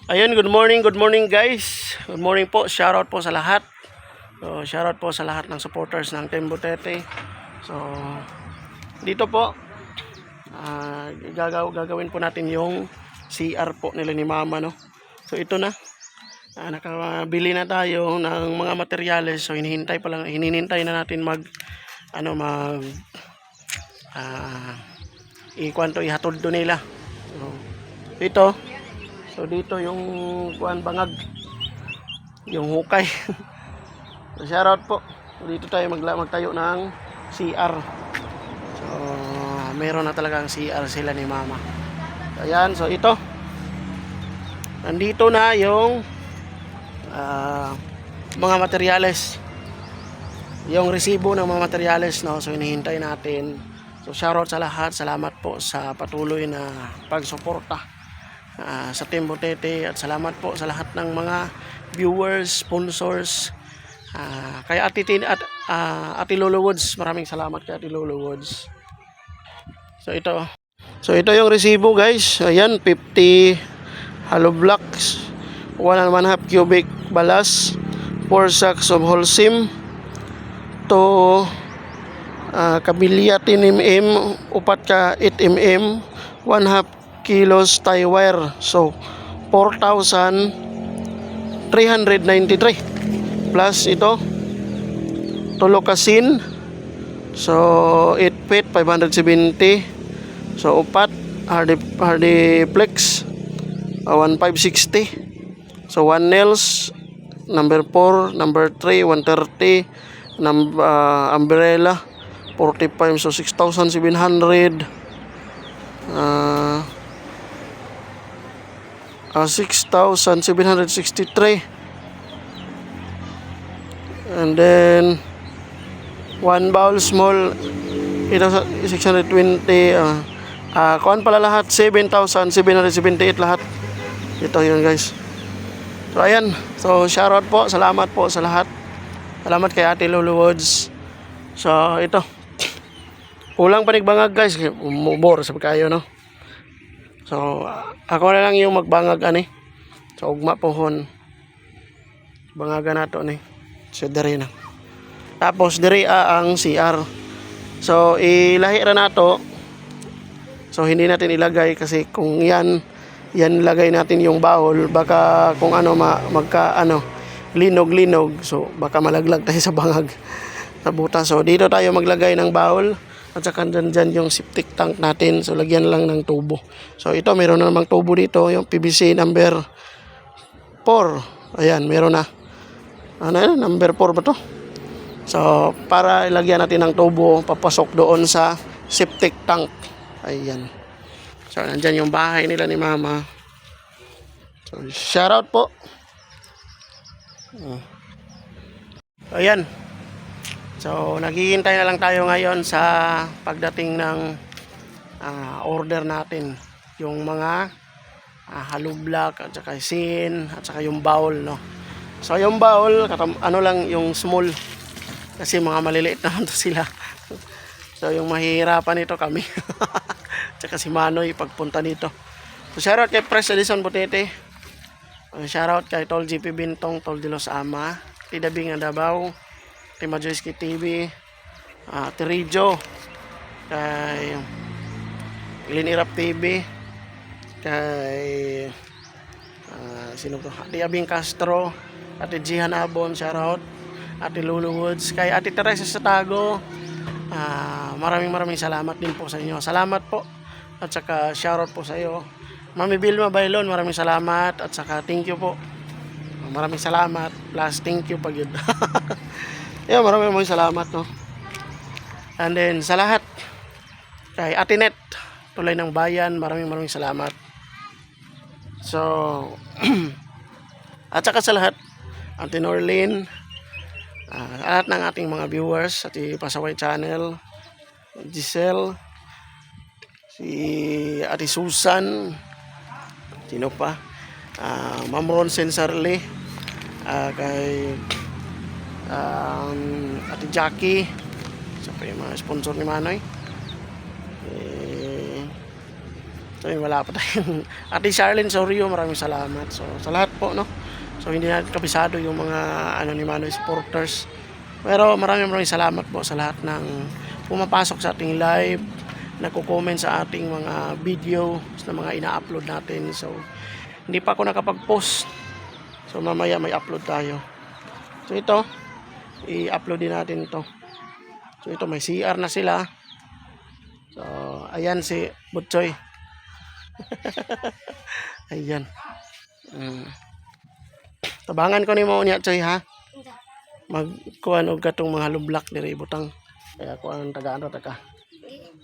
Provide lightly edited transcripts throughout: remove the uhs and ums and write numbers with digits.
Ayun, good morning guys. Good morning po, shoutout po sa lahat. So, shoutout po sa lahat ng supporters ng Team Butete. So, dito po, gagawin po natin yung CR po nila ni Mama, no? So, ito na. Nakabili na tayo ng mga materyales. So, hinihintay na natin ihatod do nila. So, ito. So dito yung bangag, yung hukay. So, shoutout po. Dito tayo magtayo ng CR. So meron na talagang CR sila ni Mama. Ayan, so ito. Nandito na yung mga materyales. Yung resibo ng mga materyales, no. So hinihintay natin. So shoutout sa lahat. Salamat po sa patuloy na pagsuporta sa Team Butete, at salamat po sa lahat ng mga viewers, sponsors, kay Ate Lolo Woods. Maraming salamat kay Ate Lolo Woods. So ito yung resibo guys. Ayan, 50 hollow blocks, 1.5 cubic balas, 4 sacks of holcim, to kabilya 10 mm, upat ka 8 mm, 1/2 kilos tie wire. So 4,393 plus ito tulo kasin. So 8 feet 570. So upat hardy flex 1,560. So 1 nails number 4, number 3 130, umbrella 45. So 6,700. 6,763. And then one bowl small, ito 620. Kuan pala lahat 7,778 lahat. Ito yun guys. So ayan, so shoutout po, salamat po sa lahat. Salamat kay Ate Lolo Woods. So ito, kulang panigbangag guys, umubor sa kayo, no. So ako na lang yung magbangag ani. So ugma pohon. Bangaga nato ni. So diri na. Tapos diri ang CR. So ilahi ra nato. So hindi natin ilagay kasi kung yan lagay natin yung bawol, baka kung ano linog. So baka malaglag tayo sa bangag sa butas. So dito tayo maglagay ng bawol. At saka dyan yung septic tank natin. So lagyan lang ng tubo. So ito meron na namang tubo dito. Yung PVC number 4. Ayan, meron na. Ano yan? Number 4 ba to? So para ilagyan natin ng tubo, papasok doon sa septic tank. Ayan. So nandyan yung bahay nila ni Mama. So shoutout po. Ayan. So naghihintay na lang tayo ngayon sa pagdating ng order natin, yung mga hollow block at saka sin at saka yung bowl, no. So yung bowl ano lang yung small kasi mga maliliit naman to sila. So yung mahihirapan ito kami at saka si Manoy pagpunta dito. So shoutout kay Press Edison Butete, shoutout kay Tol GP Bintong, Tol de los Ama, Tidabing Davao, kay Majoyski TV, Terijo, kay Linirap TV, kay sino to? Ate Abing Castro, Ate Jihan Abon, shoutout, Ate Lulu Woods, kay Ate Teresa Satago. Maraming salamat din po sa inyo. Salamat po. At saka shoutout po sa iyo. Mami Vilma Bailon, maraming salamat. At saka thank you po. Maraming salamat. Plus thank you pag yun. Yeah, maraming salamat, no. And then sa lahat, kay Ate Net, Tulay ng Bayan, maraming salamat. So at saka sa lahat, Ate Norlene, lahat ng ating mga viewers, Ate Pasaway Channel, Giselle, si Ate Susan, sino pa, Ma'am Ron Sensarli, kay Ate Jackie, sa yung mga sponsor ni Manoy. So yun, wala pa tayong Ate Charlene Sorio, maraming salamat. So sa lahat po, no. So hindi natin kabisado yung mga ano ni Manoy supporters. Pero maraming salamat po sa lahat ng pumapasok sa ating live, nagko-comment sa ating mga video na mga ina-upload natin. So hindi pa ako nakapag-post. So mamaya may upload tayo. So ito, i-upload din natin ito. So ito may CR na sila. So ayan si Butchoy. Ayan. Tabangan ko ni mo niya Choy ha. Magkuan og katong mga lublak diri butang. Kaya ko ang tagaan ra taka.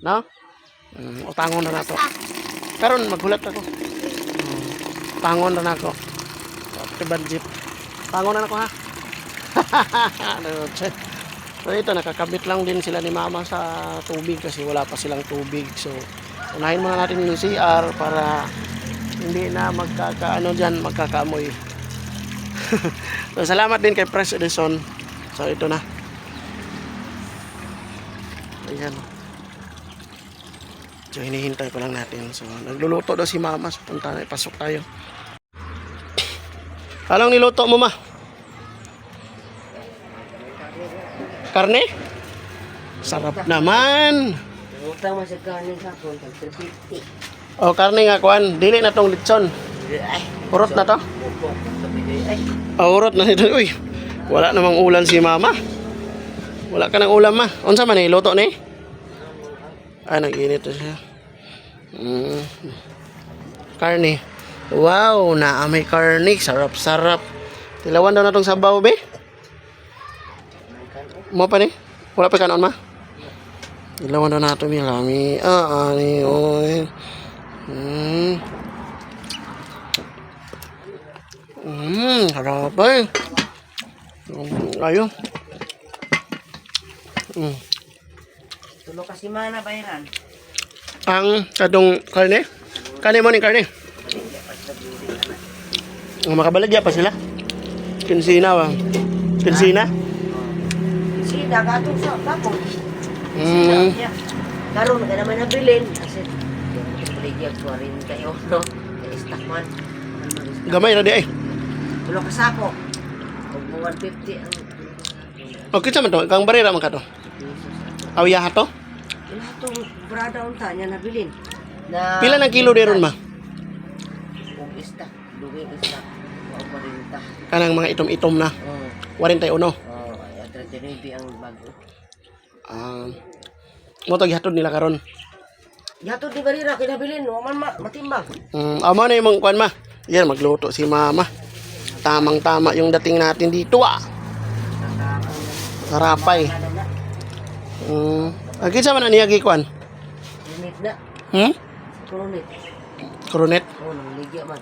No? Utangon na nato. Karon maghulat ako. Tangon na nako. Tiban jeep. Tangon na nako ha. So ito nakakabit lang din sila ni mama sa tubig kasi wala pa silang tubig. So unahin muna natin yung CR para hindi na magkakaano dyan, magkakaamoy. So salamat din kay Press Edison. So ito na. Ayan. So hinihintay pa lang natin. So nagluluto daw si mama. So punta na, pasok tayo. Anong niluto mo ma? Karne? Sarap naman. Utang mo sa kanin sa phone, 350. O karne nga kuan, dili na tong litson. Urot na to? Urot na nito. Uy, wala namang ulan si mama. Wala ka ng ulam ma. Unsa man niluto ni? Nag-init siya. Karne. Wow, may karne. Sarap-sarap. Tilawan daw na tong sabaw, be. Mo pa ni? Wala pa kanon ma? Ilawan na natin yung kami. Ani, oy. Harap eh. Ayun. Tulo kasi mana bayaran. Ang kadong karne? Karne mo ni karne? Makabaligya pa sila? Kinsina ba? Kinsina? Sina, katong sa tapos. Karon ka naman nabilin kasi ligyan ko rin kayo no stock man Gamay na di ay. tulo ka sako og 150 ang Okay sa man to, kang barera man ka to. Awiya ha to? ila to brada unta nya nabilin na Pila ng kilo deron ma? og stock dugi stock wa pa rin ta Kanang mga itom-itom na. 41. Ay 39 ang bago Mo to gihatod nila karon. yato di barira kinabilin wa man matimbang Amo na yung kuan ma. Yan magluto si mama. Tamang-tama yung dating natin dito Sarapay. Kinsa man niya gikuan? unit na unit Coronet. nang ligya man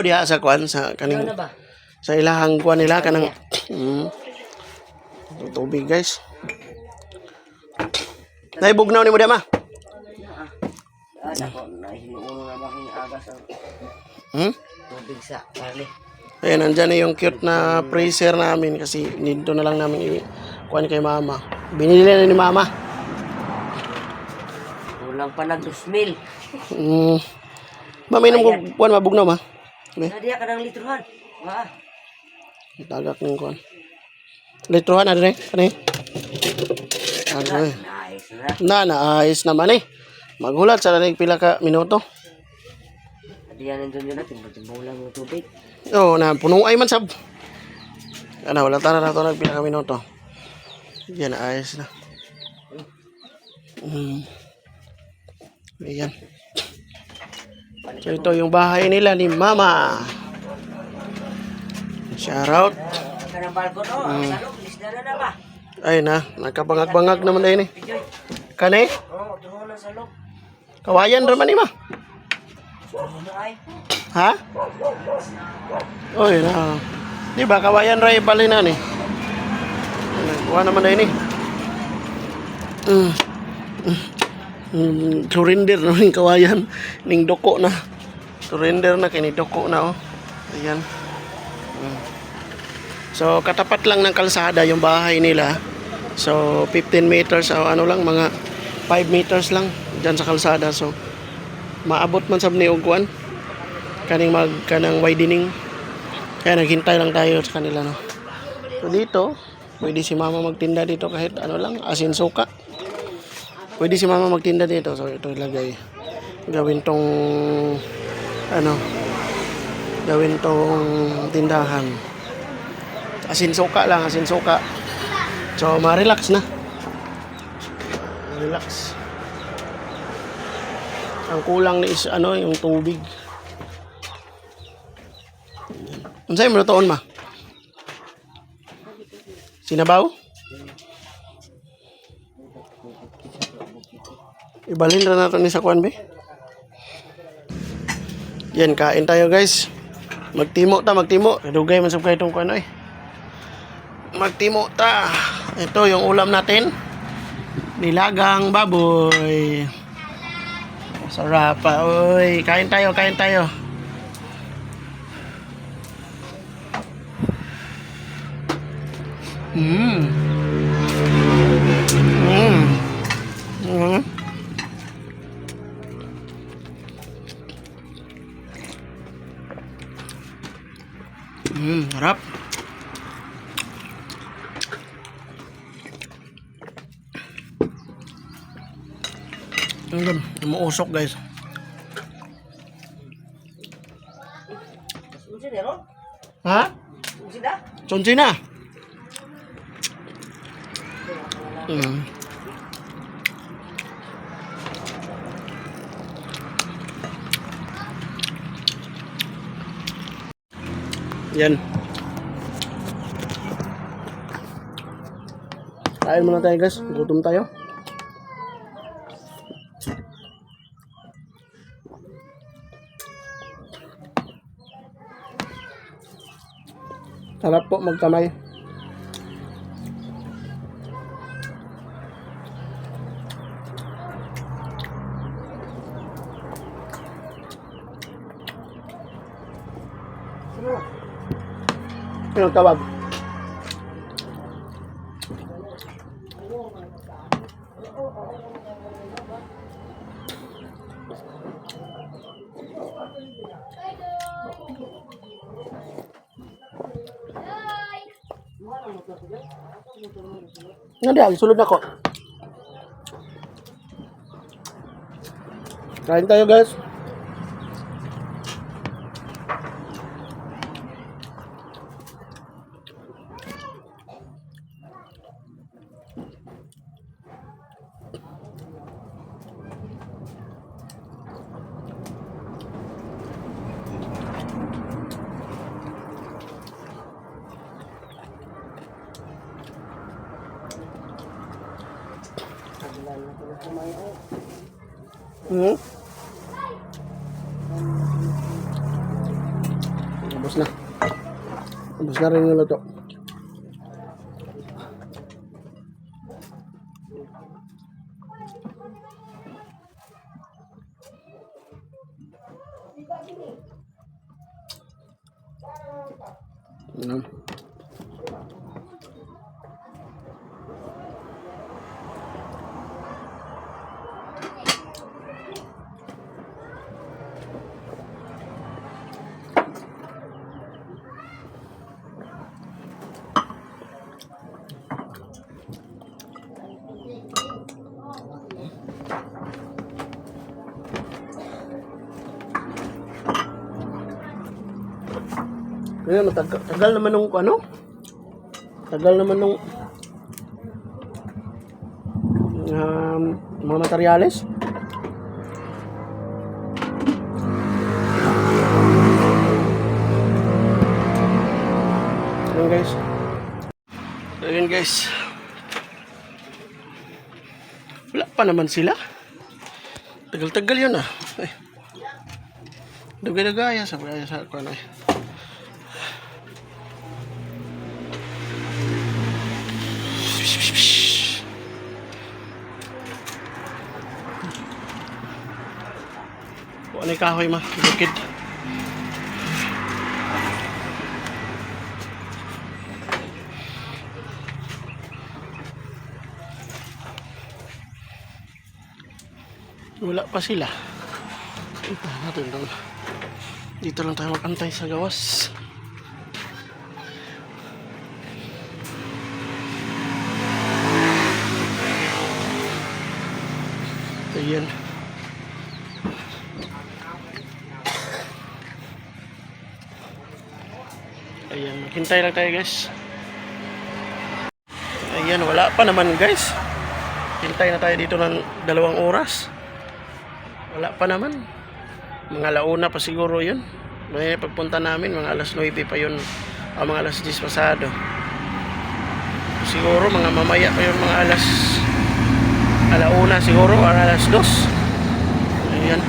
Diha sa kuan sa kaning ano ba sa ilahang kuan nila kanang tubig guys. Naibugnaw ni mo ma? Ako, nahinuuno na making agas ang tubig sa karne. Ayan, nandyan na yung cute na freezer namin kasi dito na lang namin kuhan kay mama. Binili na ni mama. Kulang pa nag 2,000. Mamainom ko kuhan mabugnaw ma. Nadiya ka ng litrohan. Tagak ng kuhan. Litrohan na rin. Ano eh? Nice na. Ayos naman eh. Maghulat sa lalig pila ka minuto. Nadiya nandun yun natin. Timbang lang yung tubig. Na puno ay man sab. Wala tara na ito nagpila ka minuto. Yan, ayos na. Ayan. So ito yung bahay nila ni mama. Shoutout. Kanang balkon ang salok. Lisda na ba? Ay na, nagkabangag-bangag naman dahil eh. Kane? Tuhon na salok. Kawayan raman ni ma. Ay. Ha? Oy na. Di ba kawayan ray balinan eh. Kuha naman dahil eh. Surrender na yung kawayan. Ning doko na. Surrender na kini doko na oh. Ayan. So katapat lang ng kalsada yung bahay nila. So 15 meters o ano lang mga 5 meters lang diyan sa kalsada. So maabot man sab ni og kuan kaning kanang widening. Kaya naghintay lang tayo sa kanila, no. So dito, pwede si mama magtinda dito kahit ano lang, asin suka. Pwede si mama magtinda dito. So ito ilagay. Gawin tong ano, gawin tong tindahan. Asin suka lang, asin suka. So ma-relax na. Relax. Ang kulang ni is ano, yung tubig. Unsay mo toon ma? Sinabaw? Ibalhin na natin ni sa kuan be. Yan, kain tayo guys. Magtimo ta, magtimo. Dugay man sab kay tong kuan oy. Magtimo ta. Ito yung ulam natin. Nilagang baboy. Sarap pa oy. Kain tayo, kain tayo. Mm. Harap. Umuusok guys. Ha? Sunsi na. Yan. Kain muna tayo guys. Gutom tayo. Sarap po magkamay. Ano tawag? Nandiyan, sulod na ko. Kain tayo guys. Ubus na. Ubus na rin yung luto. Kaya tagal naman nung ano? Tagal naman nung mga materyales. Ayan guys. Ayan guys. Wala pa naman sila. Tagal-tagal yun ah. Ay. Dugay-dugaya sa kuan ay. Ano yung kahoy ma? Bukid. Wala pa sila. Natin doon. Dito lang tayo mag-antay sa gawas. Ayan. Ayan, maghintay lang tayo guys. Ayan, wala pa naman guys. Hintay na tayo dito ng 2 oras. Wala pa naman. Mga alauna pa siguro yun. May pagpunta namin, mga alas 9 pa yun. O mga alas 10 pasado. Siguro mga mamaya pa yun, mga alauna siguro, o alas 2. Ayan.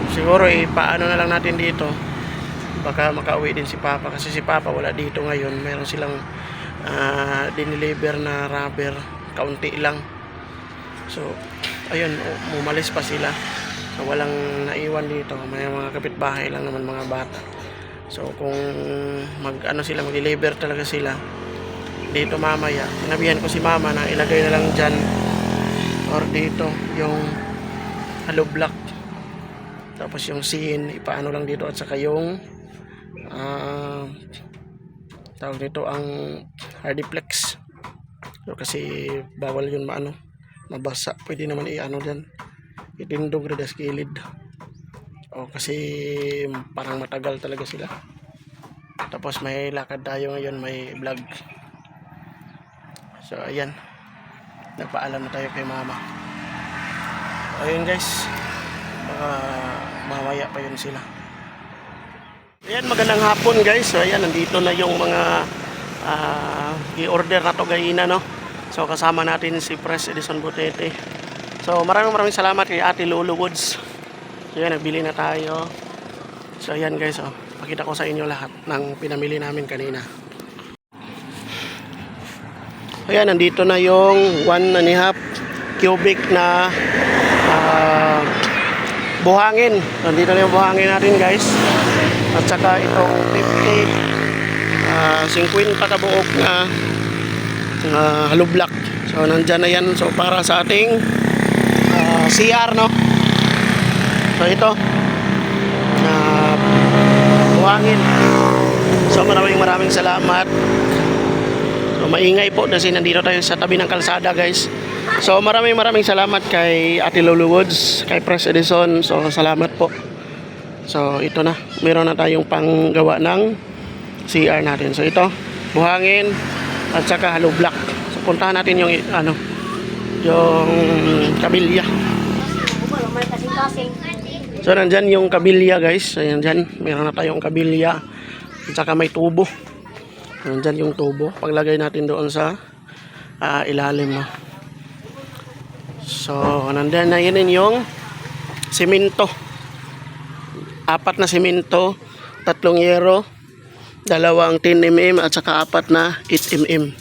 Siguro paano na lang natin dito. Baka makauwi din si Papa. Kasi si Papa wala dito ngayon. Meron silang dineliver na rubber. Kaunti lang. So, ayun, umalis pa sila. So, walang naiwan dito. May mga kapitbahay lang naman, mga bata. So, kung mag-deliver talaga sila dito mamaya, sinabihan ko si Mama na ilagay na lang dyan or dito yung hollow block. Tapos yung scene, ipaano lang dito at saka yung tawag dito ang hardiplex. So, kasi bawal yun mabasa. Pwede naman i-ano dyan, itindog rin sa kilid. O kasi parang matagal talaga sila. Tapos may lakad tayo ngayon, may vlog. So ayan, nagpaalam na tayo kay Mama. Ayun guys, baka mamaya pa yun sila. Ayan, magandang hapon guys. So ayan, nandito na yung mga i-order na to gayina, no? So kasama natin si Pres Edison Butete. So maraming salamat kay Ate Lulu Woods. So ayan, nagbili na tayo. So ayan guys, pakita ko sa inyo lahat ng pinamili namin kanina. Ayan, nandito na yung 1.5 cubic na buhangin. Nandito na yung buhangin natin guys. At saka itong 50 kabuok na hollow block. So nandyan na yan. So para sa ating CR, no? So ito buhangin. So maraming salamat. So maingay po kasi nandito tayo sa tabi ng kalsada guys. So maraming salamat kay Ate Lulu Woods, kay Pres Edison. So salamat po. So ito na, meron na tayong panggawa ng CR natin. So ito, buhangin at saka hollow block. So puntahan natin yung yung kabilya. So nandyan yung kabilya guys. Ayan dyan, meron na tayong kabilya. At saka may tubo. Nandyan yung tubo. Paglagay natin doon sa ilalim, no? So nandyan na yun yung simento. 4 na simento, 3 yero, 2 10mm at saka 4 na 8mm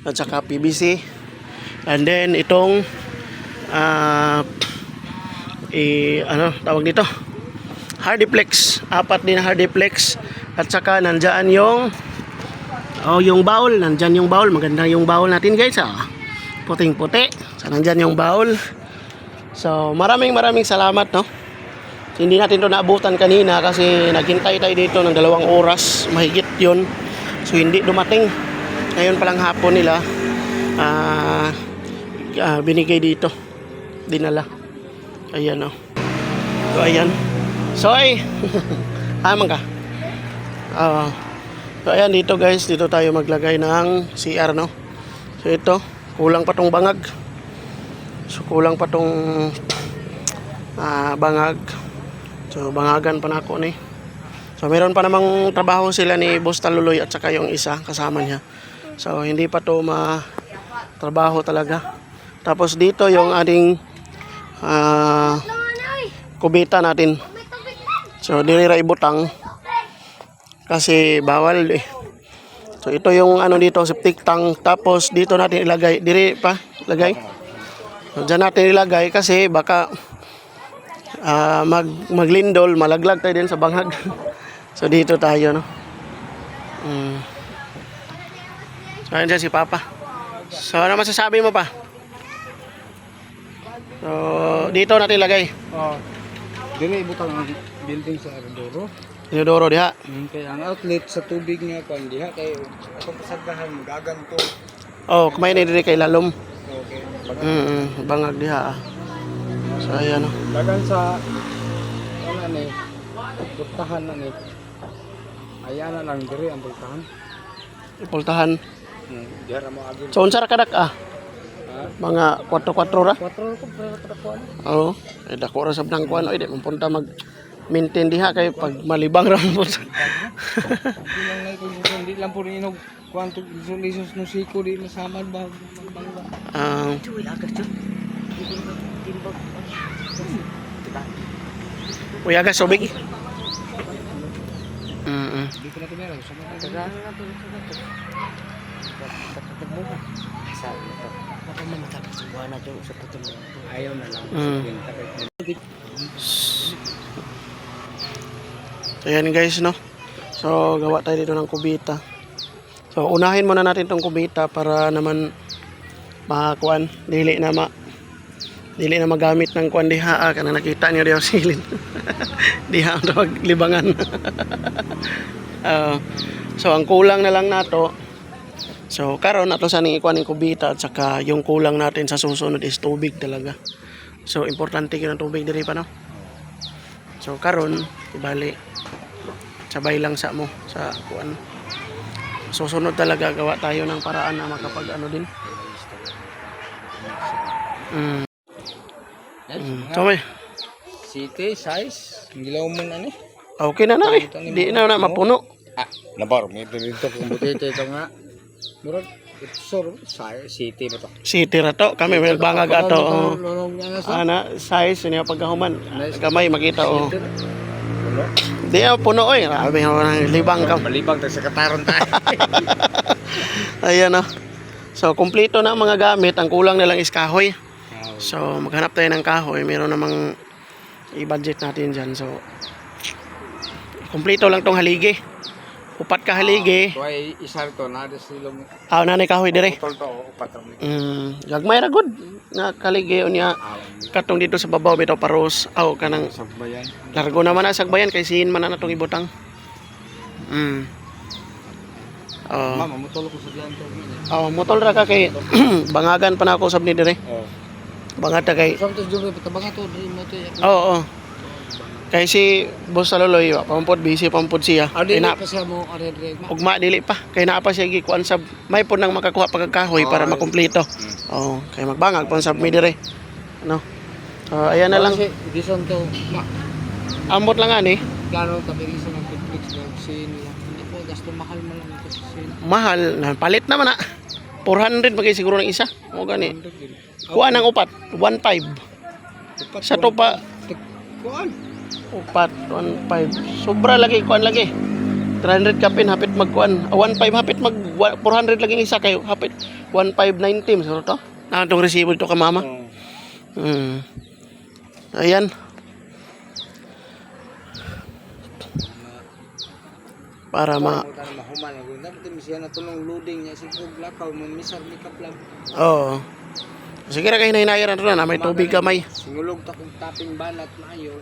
at saka PVC. And then itong tawag dito, hardiplex. 4 din na hardiplex at saka nandyan yung bowl. Nandyan yung bowl. Maganda yung bowl natin guys, puting-puti. So nandyan yung bowl. So maraming salamat, no? So, hindi natin ito naabutan kanina kasi naghintay tayo dito ng 2 oras. Mahigit yun. So hindi dumating. Ngayon palang hapon nila binigay dito. Dinala. Ayan, no? So ayan. So ay amang ka. So ayan, dito guys, dito tayo maglagay ng CR, no? So ito, kulang pa tong bangag. So kulang pa tong bangag. So bangagan pa na ako ni. So meron pa namang trabaho sila ni Boss Taluloy at saka yung isa kasama niya. So hindi pa to trabaho talaga. Tapos dito yung ating kubita natin. So dirira ibutang kasi bawal eh. So ito yung dito, septic tank. Tapos dito natin ilagay, diri pa lagay. So diyan natin ilagay kasi baka maglindol, malaglag tayo din sa bangag. So dito tayo, no? So ayan si Papa. So ano masasabi mo pa? So dito natin ilagay. Dire ibutang ang building sa Arendoro. Inodoro diha. Kaya ang outlet sa tubig nga kon diha kay akong pasagahan magaganto. Oh, kumain ni diri kay lalom. Okay. Bangag diha. So ayan oh. Dagan sa ano ni butahan na ni. Ayan na lang dire ang butahan. Ipultahan. Diha ra mo agi. So unsa ra kadak ah? Mga 4-4 ra. 4 ko pero kuan. Oo. Eh dako ra sab nang kuan oy di man punta mag maintain diha kay pag malibang ra mo. Hindi lang na ito, hindi lang po rin inog kwanto lisos no siko di masamad ba bangga. Cuy, agak cuy. Timbang. Uy aga sobig. Di ko na tumira sa mga Tagaan na to. Tatagbo ka. Sabi na to. Baka man matapos na to sa putulong. ayaw na lang. So yan guys no. So gawa tayo dito ng kubita. So unahin muna natin tong kubita para naman makakuan dili na magamit ng kuan diha kana nakita niyo diha silin. Diha ang tawag libangan. So ang kulang na lang nato. So karon ato sa ning ikuan ning kubita at saka yung kulang natin sa susunod is tubig talaga. So importante gyud ang tubig diri pa no. So karon ibali sabay lang sa mo sa kuan. Susunod talaga gawa tayo ng paraan na makapag ano din. So may City size, gilaw mo na ni. okay na na eh. Di na mapuno. Nabar mo dito kung butete ito nga. Murag sor city na to. City ra to kami may bangag ato. Lorong nga sa. Ana size niya pagkahuman. Kamay makita oh. Puno. Di puno oy. Grabe ang libang ka. Malibang ta sa kataron tayo. Ayan oh. So kumpleto na ang mga gamit, ang kulang na lang is kahoy. So maghanap tayo ng kahoy, meron namang i-budget natin diyan. So kumpleto lang tong haligi. Upat ka haligi. Kuy isa to na des silong. Nanay kahoy dire. Tol to upat ra. Gagmay ra gud na kaligi unya katong dito sa babaw bitaw paros. Kanang Sagbayan. largo naman na sagbayan kay sin man na natong ibutang. Mama mutol ko sa diyan to. Motol ra ka kay bangagan pa na ako sab ni dire. Bangata kay Santos jud patabang to diri mo to. Oo. Kay si Boss Saloloy pampod busy pampod siya. Adi na pa siya mo are Ugma dili pa kay naa pa siya gikuan sab may pud nang makakuha pagkakahoy para makumpleto. Kay magbangag pon sab mi dire. Ano? So ayan na lang. Dison to. Ambot lang ani. Klaro ta sa ng Netflix na sin. Hindi po gasto mahal man lang ito sin. Mahal na palit naman na. 400 magay siguro ng isa. O gani. Kuha ng upat 1.5. Sa to pa Kuan. upat 1.5. Sobra lagi kuan lagi. 300 kapin hapit magkuan. 1.5 hapit mag 400 lagi isa kayo hapit 1.590 siguro to. Na tong resibo to ka mama. Ayan. Para mahuman ako dapat siya na tulong loading niya si lakaw mo misar makeup lang. Oo. Sige ra kay hinay-hinayan na may tubig kamay. Singulog ta kung taping banat na ayo.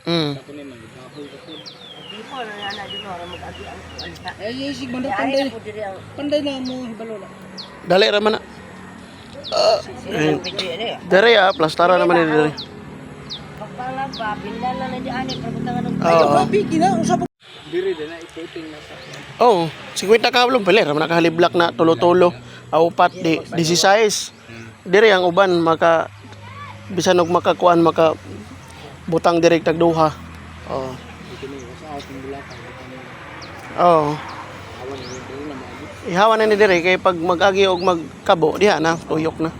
Ako ni man gahol ko. Di po na yana dito ra mag-agi ang alta. Sig banda Ay panday. na po diri ang Panday na mo hibalo na. Dali ra man na. silang video ini. Dere plastara naman ni dere. Pagpala pa pindan na di ani perbutangan ng Oo. Bigi na usap. Diri na ikuting na sa. Oh, 50 kablong pala ra man nakahaliblak na tulo-tulo. Upat di 16. Dire ang uban maka bisan og makakuan maka butang direct tag duha. Oh. Oh. Ihawan na ni dire kay pag mag-agi og magkabo diha na tuyok na.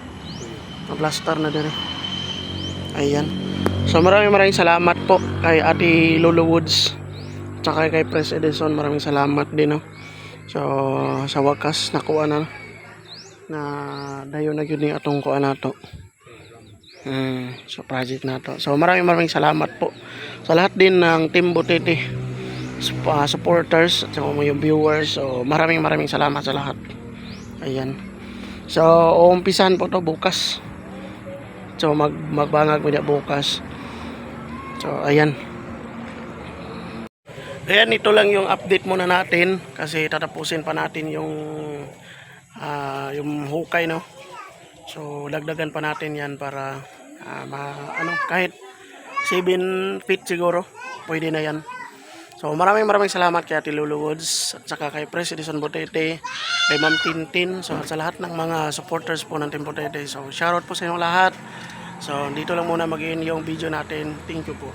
Plaster na dire. Ayan. So maraming salamat po kay Ate Lolo Woods. Tsaka kay Pres Edison, maraming salamat din no. So sa wakas nakuha na dayon na gyud ni atong kuan nato. So project nato. So maraming salamat po sa lahat din ng Team Butete supporters at mga viewers. So maraming salamat sa lahat. Ayan. So umpisahan po to bukas. So magbangag mo bukas. So, ayan. Ayan, ito lang yung update muna natin kasi tatapusin pa natin yung hukay, no. So, dagdagan pa natin yan para kahit 7 feet siguro, pwede na yan. So, maraming salamat kay Ate Lulu Woods at saka kay Pres Edison Botete, kay Ma'am Tintin, so sa lahat ng mga supporters po ng Team Botete. So, shoutout po sa inyong lahat. So, dito lang muna mag-end yung video natin. Thank you po.